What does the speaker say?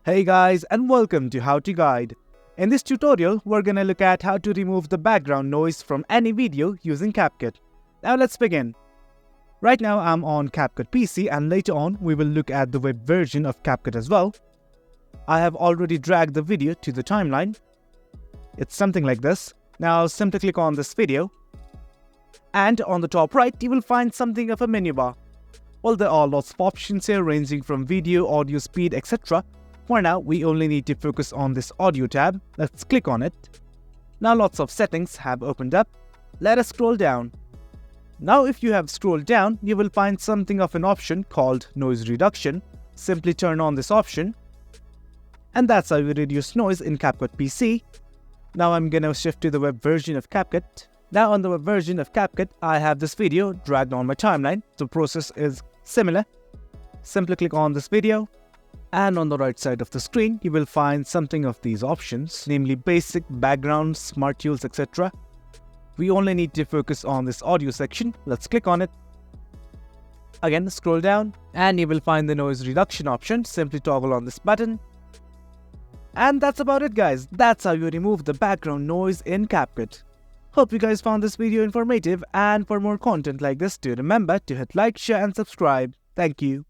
Hey guys, and welcome to How to Guide. In this tutorial, we're gonna look at how to remove the background noise from any video using CapCut. Now let's begin. Right now I'm on CapCut PC, and later on we will look at the web version of CapCut as well. I have already dragged the video to the timeline. It's something like this. Now simply click on this video, and on the top right you will find something of a menu bar. Well, there are lots of options here ranging from video, audio speed, etc. For now, we only need to focus on this audio tab. Let's click on it. Now lots of settings have opened up. Let us scroll down. Now if you have scrolled down, you will find something of an option called noise reduction. Simply turn on this option. And that's how you reduce noise in CapCut PC. Now I'm gonna shift to the web version of CapCut. Now on the web version of CapCut, I have this video dragged on my timeline. The process is similar. Simply click on this video. And on the right side of the screen, you will find something of these options, namely basic, background, smart tools, etc. We only need to focus on this audio section. Let's click on it. Again, scroll down and you will find the noise reduction option. Simply toggle on this button. And that's about it, guys. That's how you remove the background noise in CapCut. Hope you guys found this video informative, and for more content like this, do remember to hit like, share and subscribe. Thank you.